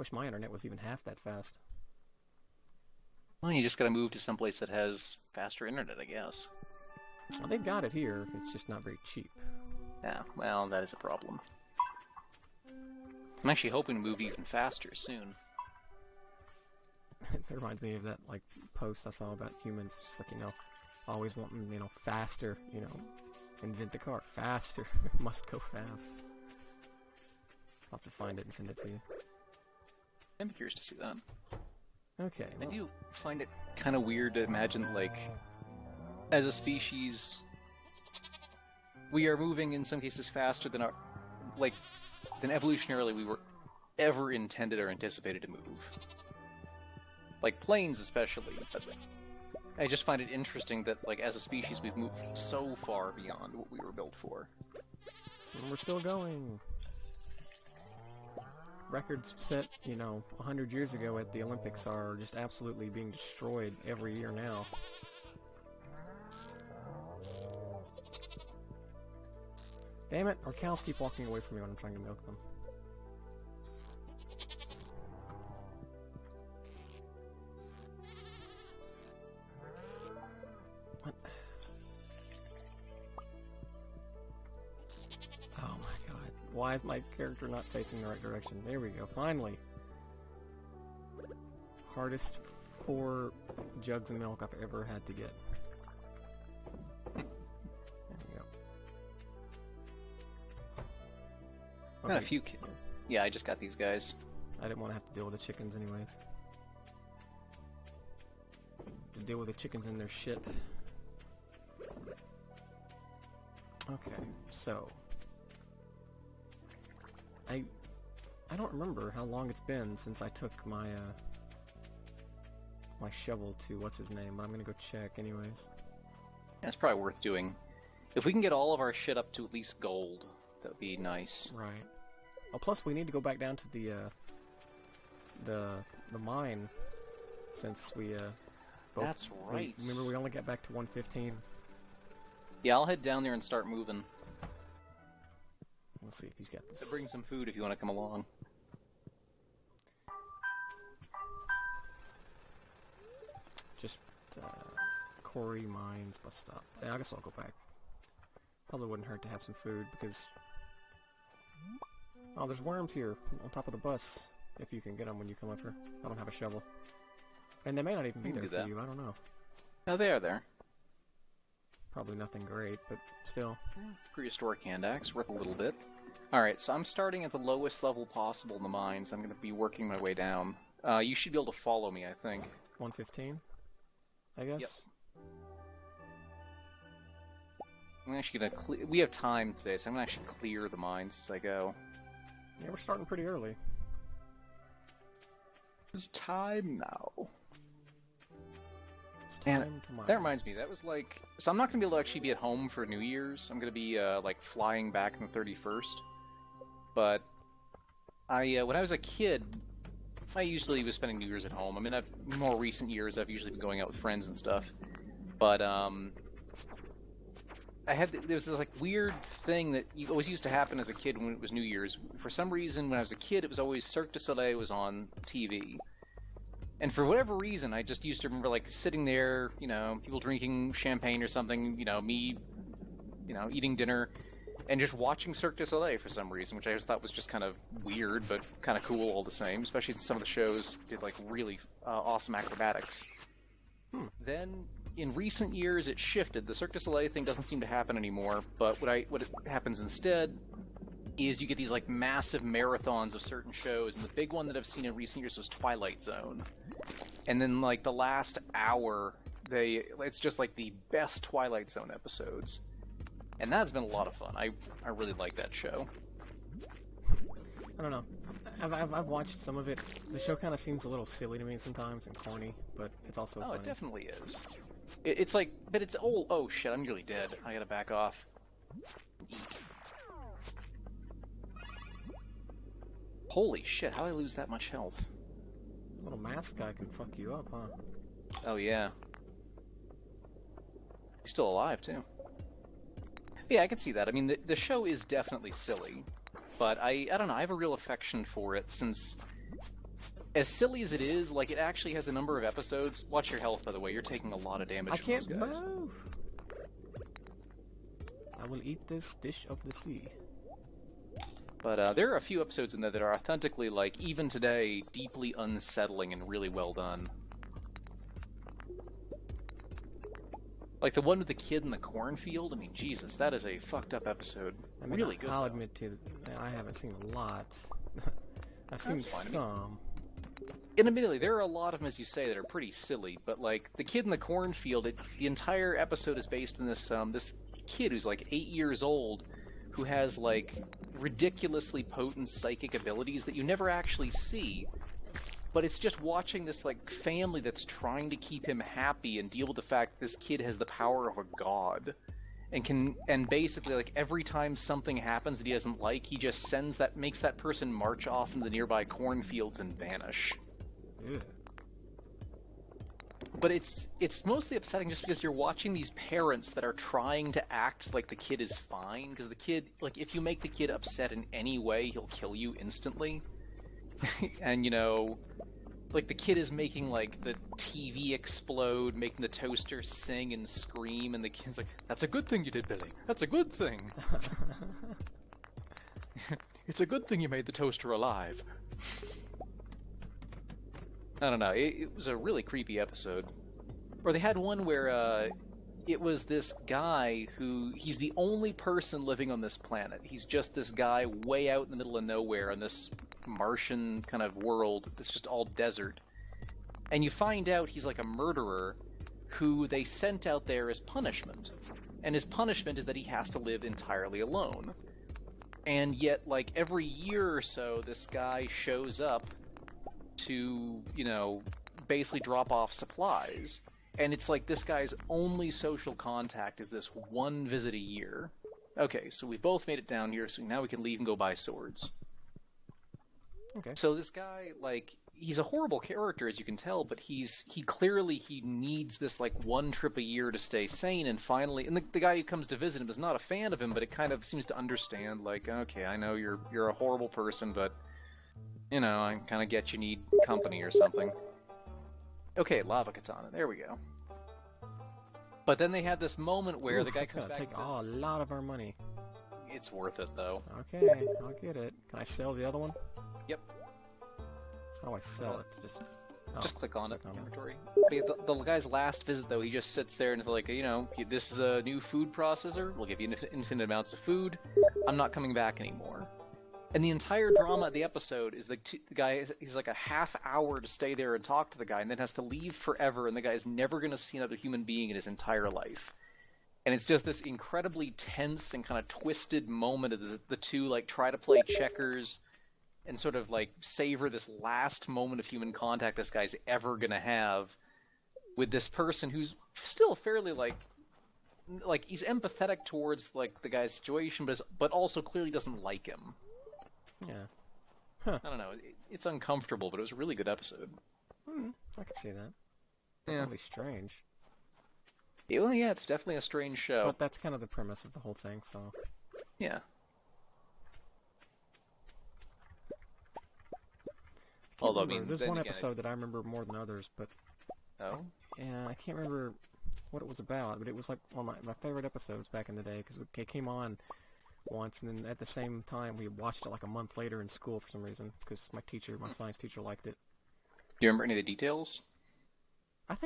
wish my internet was even half that fast. Well, you just gotta move to someplace that has faster internet, I guess. Well, they've got it here. It's just not very cheap. Yeah, well, that is a problem. I'm actually hoping to move even faster soon. It reminds me of that like post I saw about humans. Just like, always wanting, faster. Invent the car faster. Must go fast. I'll have to find it and send it to you. I'm curious to see that. Okay. I do find it kind of weird to imagine, like, as a species, we are moving in some cases faster than than evolutionarily we were ever intended or anticipated to move. Like planes especially, but I just find it interesting that, like, as a species we've moved so far beyond what we were built for. And we're still going. Records set, 100 years ago at the Olympics are just absolutely being destroyed every year now. Damn it, our cows keep walking away from me when I'm trying to milk them. What? Oh my god. Why is my character not facing the right direction? There we go, finally! Hardest 4 jugs of milk I've ever had to get. There we go. Got a few. Yeah, I just got these guys. I didn't want to have to deal with the chickens anyways. To deal with the chickens and their shit. Okay, so... I don't remember how long it's been since I took my, my shovel to what's-his-name, but I'm gonna go check anyways. That's probably worth doing. If we can get all of our shit up to at least gold, that would be nice. Right. Oh, plus we need to go back down to the mine, since we, both... That's right. Remember, we only got back to 115. Yeah, I'll head down there and start moving. Let's see if he's got this. To bring some food if you want to come along. Just, quarry, mines, bus stop. Yeah, I guess I'll go back. Probably wouldn't hurt to have some food, because... Oh, there's worms here, on top of the bus, if you can get them when you come up here. I don't have a shovel. And they may not even be there for you, I don't know. No, they are there. Probably nothing great, but still. Prehistoric hand axe, worth a little bit. Alright, so I'm starting at the lowest level possible in the mines. I'm going to be working my way down. You should be able to follow me, I think. 115, I guess? Yep. I'm actually going to clear... We have time today, so I'm going to actually clear the mines as I go. Yeah, we're starting pretty early. It's time now. It's time to mine. That reminds me, that was like... So I'm not going to be able to actually be at home for New Year's. I'm going to be, like, flying back on the 31st. But when I was a kid, I usually was spending New Year's at home. I mean, more recent years, I've usually been going out with friends and stuff. But, there was this, like, weird thing that always used to happen as a kid when it was New Year's. For some reason, when I was a kid, it was always Cirque du Soleil was on TV. And for whatever reason, I just used to remember, like, sitting there, people drinking champagne or something, me, eating dinner, and just watching Cirque du Soleil for some reason, which I just thought was just kind of weird, but kind of cool all the same, especially since some of the shows did, like, really awesome acrobatics. Then, in recent years, it shifted. The Cirque du Soleil thing doesn't seem to happen anymore, but what happens instead is you get these, like, massive marathons of certain shows, and the big one that I've seen in recent years was Twilight Zone. And then, like, the last hour, it's just, like, the best Twilight Zone episodes. And that's been a lot of fun. I really like that show. I don't know. I've watched some of it. The show kind of seems a little silly to me sometimes and corny, but it's also funny. It definitely is. It's like, but it's old. Oh shit, I'm nearly dead. I gotta back off. Eat. Holy shit, how did I lose that much health? Little mask guy can fuck you up, huh? Oh yeah. He's still alive too. Yeah, I can see that. I mean, the show is definitely silly, but I don't know, I have a real affection for it since as silly as it is, like, it actually has a number of episodes. Watch your health, by the way. You're taking a lot of damage I from can't those guys. move. I will eat this dish of the sea. But there are a few episodes in there that are authentically, like, even today, deeply unsettling and really well done. Like the one with the kid in the cornfield. I mean, Jesus, that is a fucked up episode. I mean, really good. I'll though. admit to I haven't seen a lot. I've seen That's fine. some. And admittedly, there are a lot of them, as you say, that are pretty silly. But like the kid in the cornfield, the entire episode is based on this kid who's like 8 years old, who has like ridiculously potent psychic abilities that you never actually see. But it's just watching this like family that's trying to keep him happy and deal with the fact that this kid has the power of a god, and basically like every time something happens that he doesn't like, he just makes that person march off into the nearby cornfields and vanish. Ew. But it's mostly upsetting just because you're watching these parents that are trying to act like the kid is fine, because the kid, like, if you make the kid upset in any way, he'll kill you instantly. And, you know, like, the kid is making, like, the TV explode, making the toaster sing and scream, and the kid's like, "That's a good thing you did, Billy. That's a good thing." "It's a good thing you made the toaster alive." I don't know. It was a really creepy episode. Or they had one where it was this guy he's the only person living on this planet. He's just this guy way out in the middle of nowhere on this Martian kind of world that's just all desert. And you find out he's like a murderer who they sent out there as punishment. And his punishment is that he has to live entirely alone. And yet, like, every year or so, this guy shows up to, you know, basically drop off supplies. And it's like this guy's only social contact is this one visit a year. Okay, so we both made it down here, so now we can leave and go buy swords. Okay. So this guy, like, he's a horrible character, as you can tell, but he clearly needs this, like, one trip a year to stay sane, and finally, and the guy who comes to visit him is not a fan of him, but it kind of seems to understand, like, okay, I know you're a horrible person, but, you know, I kind of get you need company or something. Okay, lava katana, there we go. But then they had this moment where Oof, the guy that's comes gonna back take and a says, lot of our money. "It's worth it, though." Okay, I'll get it. Can I sell the other one? Yep. How do I sell it? Just click on it. click on it. Inventory. But yeah, the guy's last visit, though, he just sits there and is like, you know, "This is a new food processor. We'll give you infinite amounts of food. I'm not coming back anymore." And the entire drama of the episode is the guy, he's like a half hour to stay there and talk to the guy, and then has to leave forever, and the guy's never going to see another human being in his entire life. And it's just this incredibly tense and kind of twisted moment of the two, like, try to play checkers and sort of, like, savor this last moment of human contact this guy's ever going to have with this person who's still fairly, like, he's empathetic towards, like, the guy's situation, but also clearly doesn't like him. Yeah. I don't know. It's uncomfortable, but it was a really good episode. I can see that. Yeah. Really strange. Well, yeah, it's definitely a strange show. But that's kind of the premise of the whole thing, so... Yeah. Although, I mean, there's then one again, episode that I remember more than others, but... Oh? Yeah, I can't remember what it was about, but it was like one of my favorite episodes back in the day, because it came on once, and then at the same time we watched it like a month later in school for some reason, because my science teacher liked it. Do you remember any of the details? I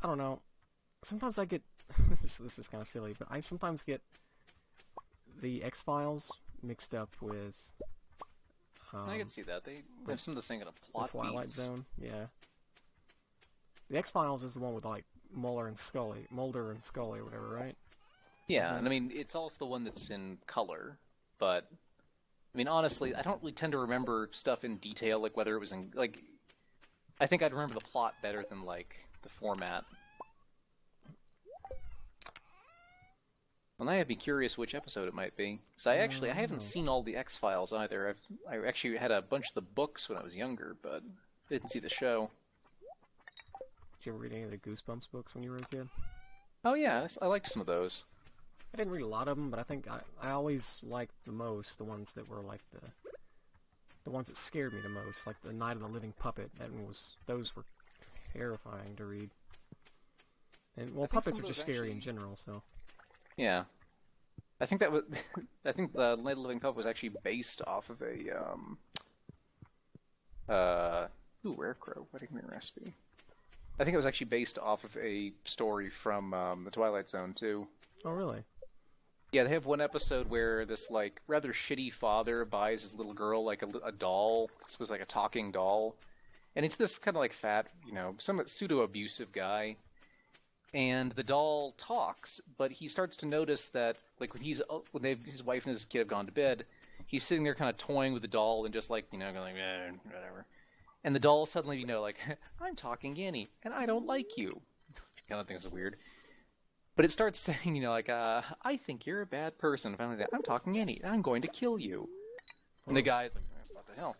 don't know, sometimes I get, this is kind of silly, but I sometimes get the X-Files mixed up with... I can see that. They have some of the same kind of plot the Twilight beats. Zone, yeah. The X-Files is the one with, like, Mulder and Scully, or whatever, right? Yeah, and I mean, it's also the one that's in color, but, I mean, honestly, I don't really tend to remember stuff in detail, like whether it was in, like, I think I'd remember the plot better than, like, the format. Well, now I'd be curious which episode it might be. Because I haven't seen all the X-Files either. I actually had a bunch of the books when I was younger, but didn't see the show. Did you ever read any of the Goosebumps books when you were a kid? Oh yeah, I liked some of those. I didn't read a lot of them, but I think I always liked the most the ones that were like the ones that scared me the most, like the Night of the Living Puppet. Those were terrifying to read. And well, puppets are just scary in general, so. Yeah. I think that was. I think the Night of the Living Puppet was actually based off of a rare crow, wedding ring recipe. I think it was actually based off of a story from the Twilight Zone too. Oh, really? Yeah, they have one episode where this like rather shitty father buys his little girl like a doll. This was like a talking doll, and it's this kind of like fat, somewhat pseudo-abusive guy. And the doll talks, but he starts to notice that, like, when his wife and his kid have gone to bed, he's sitting there kind of toying with the doll and just, like, going like, whatever. And the doll suddenly, like, I'm talking Annie, and I don't like you. Kind of things are weird. But it starts saying, like, I think you're a bad person. Finally, I'm talking Annie, and I'm going to kill you. And the guy's like, what the hell?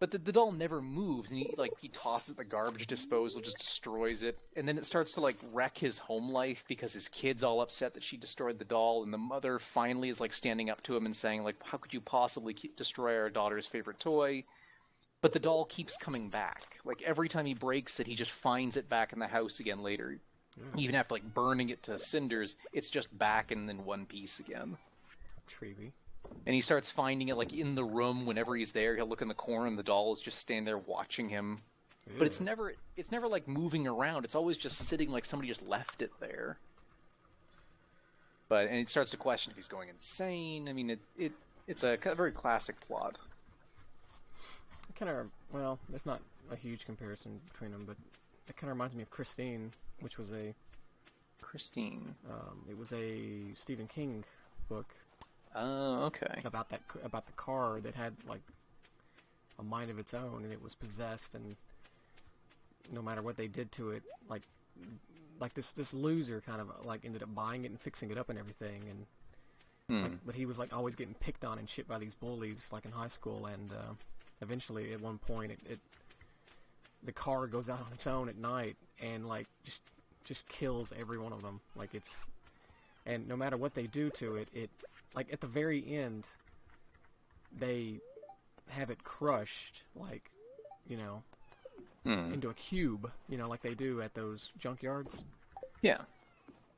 But the doll never moves, and he tosses the garbage disposal, just destroys it, and then it starts to like wreck his home life because his kid's all upset that she destroyed the doll, and the mother finally is like standing up to him and saying like, how could you possibly destroy our daughter's favorite toy? But the doll keeps coming back. Like every time he breaks it, he just finds it back in the house again later. Even after like burning it to cinders, it's just back and in one piece again. Creepy. And he starts finding it like in the room whenever he's there. He'll look in the corner and the doll is just standing there watching him. Ew. But it's never like moving around. It's always just sitting like somebody just left it there. And he starts to question if he's going insane. I mean, it's a very classic plot. Well, there's not a huge comparison between them, but it kind of reminds me of Christine, which was Christine. It was a Stephen King book. Oh, okay. About the car that had like a mind of its own, and it was possessed, and no matter what they did to it, like this loser kind of like ended up buying it and fixing it up and everything, and but he was like always getting picked on and shit by these bullies like in high school, and eventually at one point the car goes out on its own at night and like just kills every one of them. And no matter what they do to it, like, at the very end, they have it crushed, like, into a cube, like they do at those junkyards. Yeah.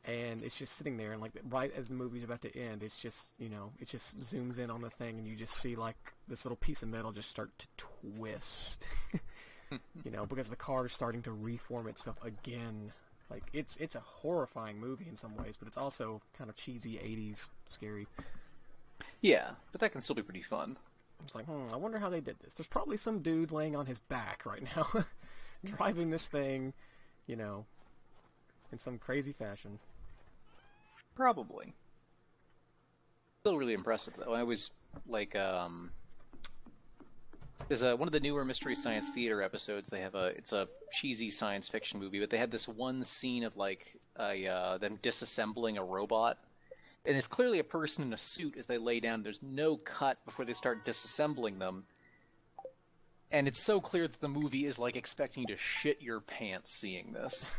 And it's just sitting there, and, like, right as the movie's about to end, it's just, it just zooms in on the thing, and you just see, like, this little piece of metal just start to twist. Because the car is starting to reform itself again. Like, it's a horrifying movie in some ways, but it's also kind of cheesy 80s scary. Yeah, but that can still be pretty fun. It's like, I wonder how they did this. There's probably some dude laying on his back right now, driving this thing, in some crazy fashion. Probably. Still really impressive, though. I was, like, there's one of the newer Mystery Science Theater episodes. They have it's a cheesy science fiction movie, but they had this one scene of like them disassembling a robot, and it's clearly a person in a suit as they lay down. There's no cut before they start disassembling them, and it's so clear that the movie is like expecting you to shit your pants seeing this.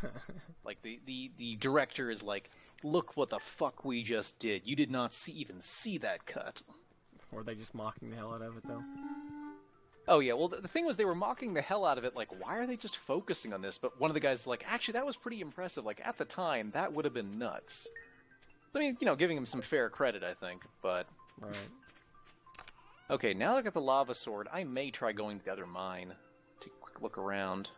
Like the director is like, "Look what the fuck we just did! You did not even see that cut." Or are they just mocking the hell out of it though? Oh, yeah, well, the thing was they were mocking the hell out of it, like, why are they just focusing on this? But one of the guys is like, actually, that was pretty impressive. Like, at the time, that would have been nuts. I mean, giving him some fair credit, I think, but... Right. Okay, now that I got the lava sword, I may try going to the other mine. Take a quick look around.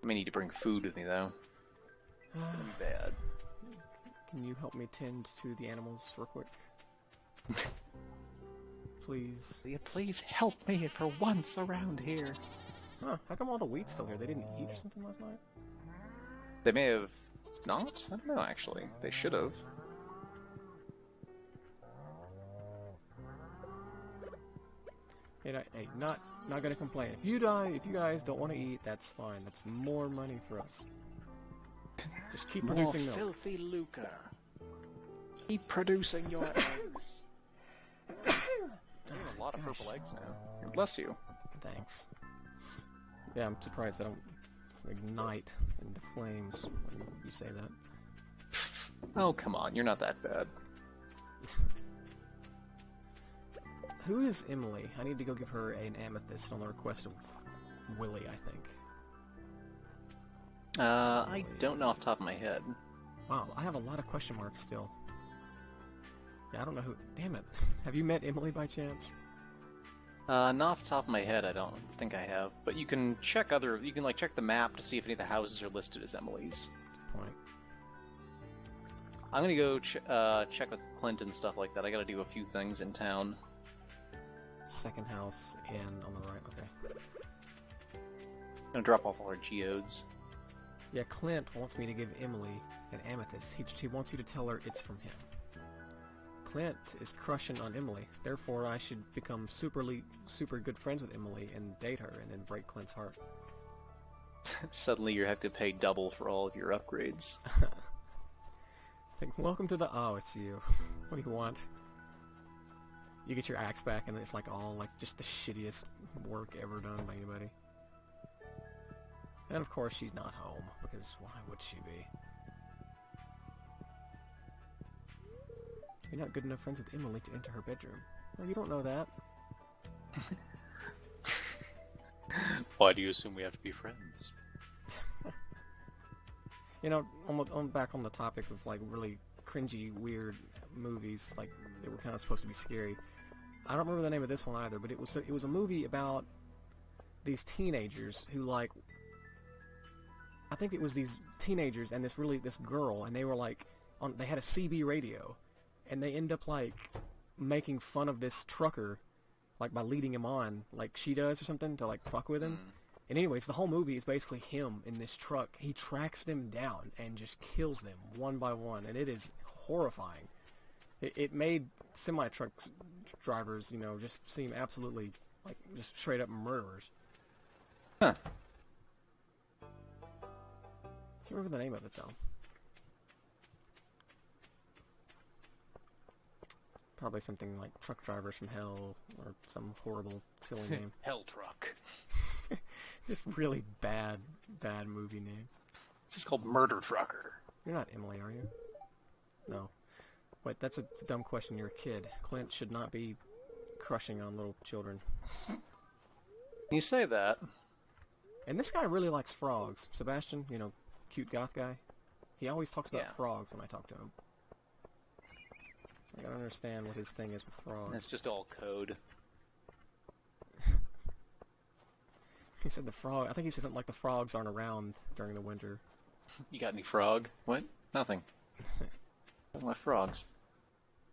I may need to bring food with me, though. That'd be bad. Can you help me tend to the animals real quick? Please. Yeah, please help me for once around here. Huh, how come all the wheat's still here? They didn't eat or something last night? They may have not? I don't know, actually. They should have. Hey, not gonna complain. If you guys don't want to eat, that's fine. That's more money for us. Just keep producing milk. Filthy lucre. Keep producing your eggs. A lot of purple eggs now. Bless you. Thanks. Yeah, I'm surprised I don't ignite into flames when you say that. Oh, come on. You're not that bad. Who is Emily? I need to go give her an amethyst on the request of Willie, I think. I don't know off the top of my head. Wow, I have a lot of question marks still. Yeah, I don't know who... Damn it. Have you met Emily by chance? Not off the top of my head, I don't think I have. But you can check you can like check the map to see if any of the houses are listed as Emily's. Good point. I'm gonna go check with Clint and stuff like that. I gotta do a few things in town. Second house and on the right, okay. I'm gonna drop off all our geodes. Yeah, Clint wants me to give Emily an amethyst. He wants you to tell her it's from him. Clint is crushing on Emily, therefore I should become super good friends with Emily and date her and then break Clint's heart. Suddenly you have to pay double for all of your upgrades. Think, welcome to the... Oh, it's you. What do you want? You get your axe back and it's like all like just the shittiest work ever done by anybody. And of course she's not home, because why would she be? You're not good enough friends with Emily to enter her bedroom. Well, you don't know that. Why do you assume we have to be friends? You know, back on the topic of like really cringy, weird movies, like they were kind of supposed to be scary. I don't remember the name of this one either, but it was a movie about these teenagers who like... I think it was these teenagers and this girl, and they were like they had a CB radio, and they end up like making fun of this trucker, like by leading him on like she does or something to like fuck with him. And anyways, the whole movie is basically him in this truck. He tracks them down and just kills them one by one, and it is horrifying. It made semi-truck drivers, you know, just seem absolutely like just straight up murderers. Huh. Can't remember the name of it though. Probably something like Truck Drivers from Hell or some horrible, silly name. Hell Truck. Just really bad movie names. It's just called Murder Trucker. You're not Emily, are you? No. Wait, that's a dumb question. You're a kid. Clint should not be crushing on little children. You say that. And this guy really likes frogs. Sebastian, you know, cute goth guy. He always talks about frogs when I talk to him. I don't understand what his thing is with frogs. It's just all code. He said I think he said something like the frogs aren't around during the winter. You got any frog? What? Nothing. My frogs.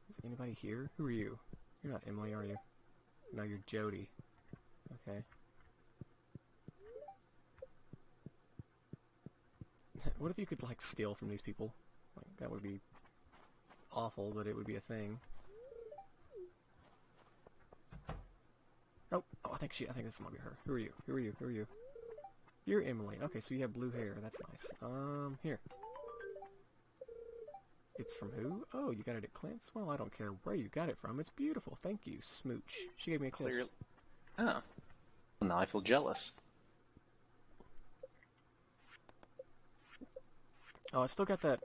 Is anybody here? Who are you? You're not Emily, are you? No, you're Jody. Okay. What if you could, like, steal from these people? Like, that would be awful, but it would be a thing. Oh, I think this might be her. Who are you? Who are you? Who are you? You're Emily. Okay, so you have blue hair. That's nice. Here. It's from who? Oh, you got it at Clint's? Well, I don't care where you got it from. It's beautiful. Thank you, Smooch. She gave me a kiss. Clearly. Oh. Well, now I feel jealous. Oh, I still got that,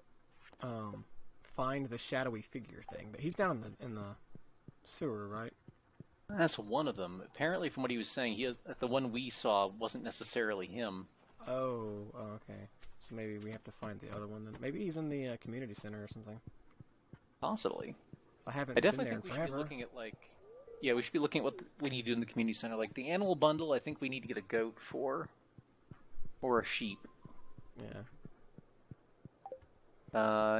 find the shadowy figure thing. But he's down in the sewer, right? That's one of them. Apparently, from what he was saying, the one we saw wasn't necessarily him. Oh, okay. So maybe we have to find the other one then. Maybe he's in the community center or something. Possibly. I haven't I been definitely there in think we forever. should be looking at, like... Yeah, we should be looking at what we need to do in the community center. Like, the animal bundle, I think we need to get a goat for. Or a sheep. Yeah.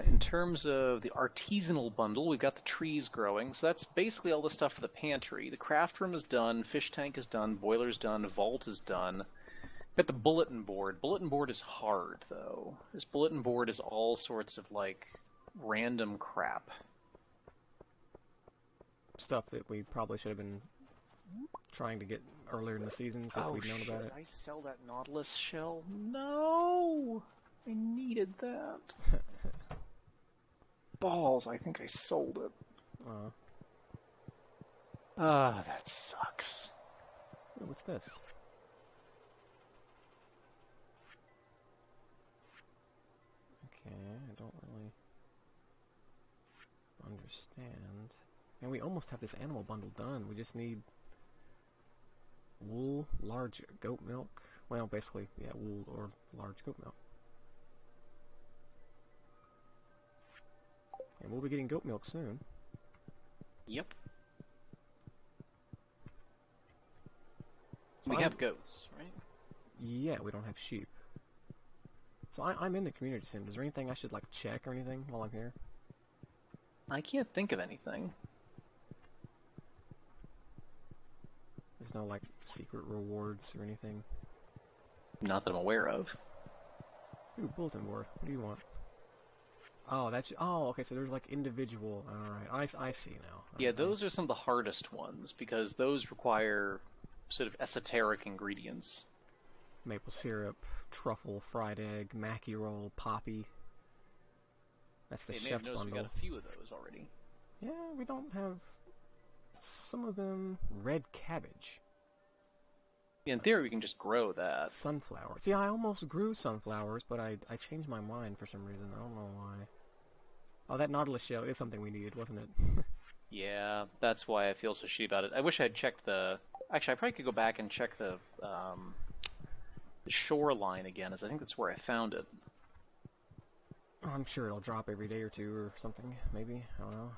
In terms of the artisanal bundle, we've got the trees growing. So that's basically all the stuff for the pantry. The craft room is done, fish tank is done, boiler's done, vault is done. Got the bulletin board. Bulletin board is hard, though. This bulletin board is all sorts of, like, random crap. Stuff that we probably should have been trying to get earlier in the season so we'd known about it. Did I sell that Nautilus shell? No! I needed that. Balls, I think I sold it. That sucks. Oh, what's this? Okay, I don't really understand. And we almost have this animal bundle done. We just need wool, large goat milk. Well, basically, yeah, wool or large goat milk. And we'll be getting goat milk soon. Yep. So We have goats, right? Yeah, we don't have sheep. So I'm in the community sim. Is there anything I should like check or anything while I'm here? I can't think of anything. There's no like secret rewards or anything. Not that I'm aware of. Ooh, bulletin board. What do you want? Oh, that's... Oh, okay, so there's like individual... Alright, I see now. Yeah, those are some of the hardest ones, because those require sort of esoteric ingredients. Maple syrup, truffle, fried egg, mackie roll, poppy. That's the They may have chef's noticed bundle. we got a few of those already. Yeah, we don't have... Some of them... Red cabbage. In theory, we can just grow that. Sunflower. See, I almost grew sunflowers, but I changed my mind for some reason. I don't know why. Oh, that nautilus shell is something we needed, wasn't it? Yeah, that's why I feel so shitty about it. I wish I had checked the... Actually, I probably could go back and check the shoreline again, as I think that's where I found it. I'm sure it'll drop every day or two or something, maybe. I don't know.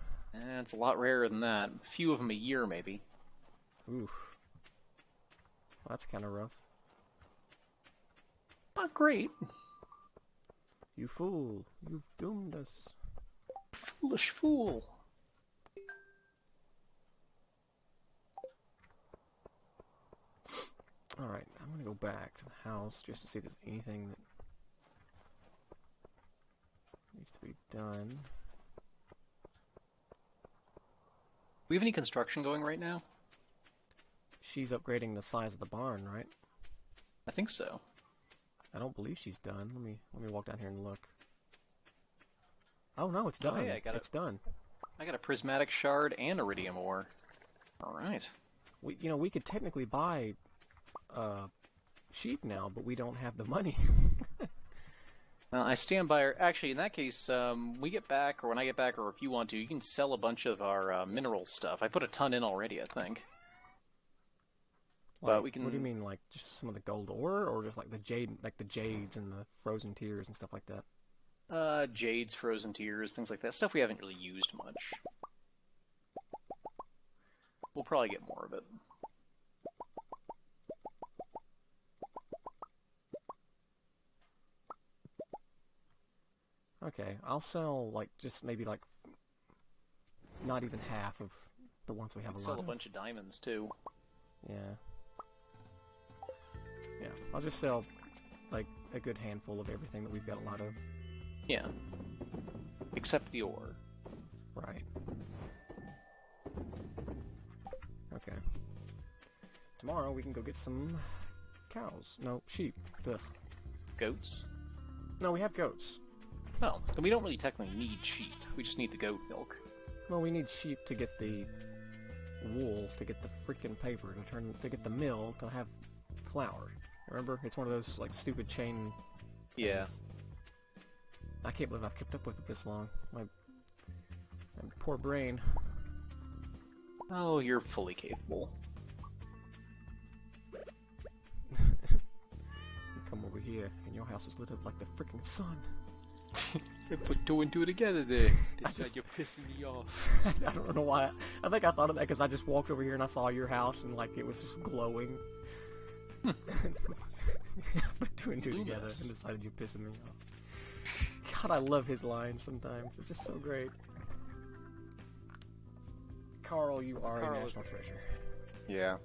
It's a lot rarer than that. A few of them a year, maybe. Oof. Well, that's kind of rough. Not great. You fool. You've doomed us. Foolish fool. Alright, I'm gonna go back to the house just to see if there's anything that needs to be done. We have any construction going right now? She's upgrading the size of the barn, right? I think so. I don't believe she's done. Let me walk down here and look. Oh no, it's done. Oh, hey, It's done. I got a prismatic shard and iridium ore. All right. We could technically buy sheep now, but we don't have the money. Well, I stand by. Actually, in that case, we get back, or when I get back, or if you want to, you can sell a bunch of our mineral stuff. I put a ton in already, I think. Like, But we can. What do you mean, like just some of the gold ore, or just like the jades and the frozen tears and stuff like that? Jades, frozen tears, things like that. Stuff we haven't really used much. We'll probably get more of it. Okay, I'll sell like just maybe like not even half of the ones we have a Sell lot a of. bunch of diamonds too. Yeah. Yeah, I'll just sell like a good handful of everything that we've got a lot of. Yeah. Except the ore. Right. Okay. Tomorrow we can go get some cows. No, sheep. Ugh. Goats. No, we have goats. Oh, then we don't really technically need sheep. We just need the goat milk. Well, we need sheep to get the wool, to get the freaking paper, to get the mill to have flour. Remember? It's one of those like stupid chain things. Yeah. I can't believe I've kept up with it this long. My poor brain. Oh, you're fully capable. You come over here, and your house is lit up like the freaking sun. I put two and two together there. just- You're pissing me off. I don't know why. I think I thought of that because I just walked over here and I saw your house and like it was just glowing. Put two and two together Luminous. and decided you're pissing me off. God, I love his lines sometimes. They're just so great. Carl, you are Carl a is- national treasure. Yeah.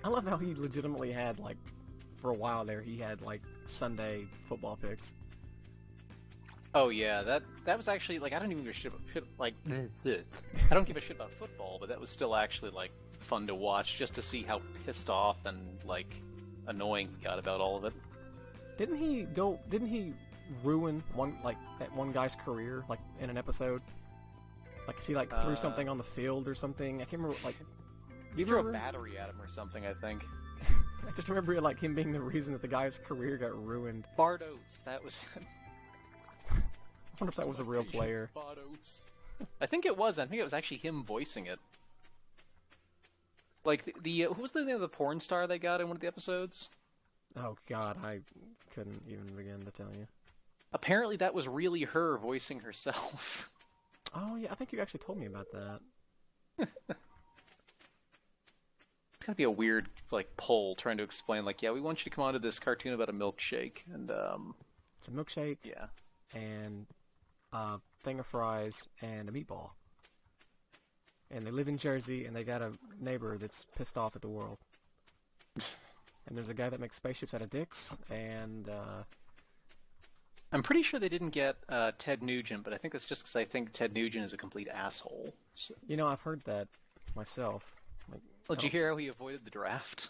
I love how he legitimately had like, for a while there, he had like Sunday football picks. Oh yeah, that was actually like I don't even give a shit about like I don't give a shit about football, but that was still actually like fun to watch just to see how pissed off and like annoying he got about all of it. Didn't he ruin that one guy's career like in an episode? Like, he like threw something on the field or something. I can't remember. Like, He threw a battery at him or something, I think. I just remember like him being the reason that the guy's career got ruined. Bart Oates, that was him. I wonder if that was a real player. Bart Oates. I think it was. I think it was actually him voicing it. Like who was the name of the porn star they got in one of the episodes? Oh God, I couldn't even begin to tell you. Apparently, that was really her voicing herself. Oh yeah, I think you actually told me about that. It's gotta be a weird like poll trying to explain like, yeah, we want you to come onto this cartoon about a milkshake, and It's a milkshake yeah. and a thing of fries and a meatball. And they live in Jersey, and they got a neighbor that's pissed off at the world. And there's a guy that makes spaceships out of dicks, and I'm pretty sure they didn't get Ted Nugent, but I think that's just because I think Ted Nugent is a complete asshole. So... you know, I've heard that myself. Like, Well, did you hear how he avoided the draft?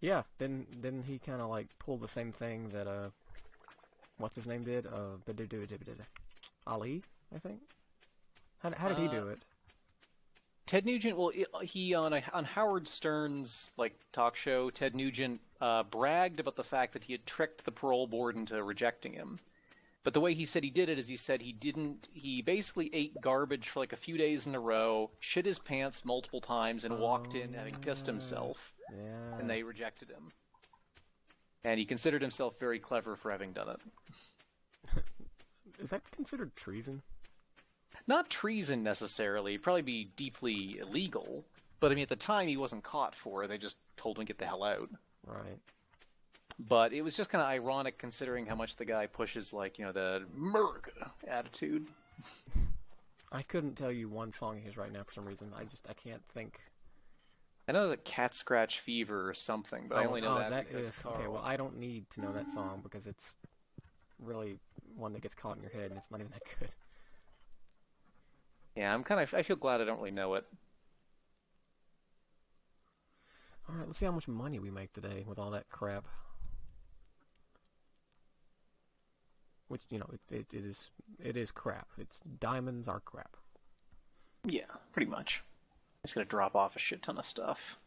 yeah, didn't he kind of like pull the same thing that what's his name did? Ali, I think. How did he do it? Ted Nugent, well, he on Howard Stern's like talk show, Ted Nugent bragged about the fact that he had tricked the parole board into rejecting him. But the way he said he did it is he said he basically ate garbage for like a few days in a row, shit his pants multiple times, and walked in having pissed himself, Yeah. and they rejected him. And he considered himself very clever for having done it. Is that considered treason? Not treason necessarily, it'd probably be deeply illegal. But I mean, at the time he wasn't caught for it, they just told him to get the hell out. Right. But it was just kind of ironic considering how much the guy pushes, like, you know, the America attitude. I couldn't tell you one song of his right now for some reason. I can't think. I know that Cat Scratch Fever or something, but I only know that because of Carl. Okay, well, I don't need to know that song because it's really one that gets caught in your head and it's not even that good. Yeah, I feel glad I don't really know it. Alright, let's see how much money we make today with all that crap. Which, you know, it is crap. It's diamonds are crap. Yeah, pretty much. It's gonna drop off a shit ton of stuff.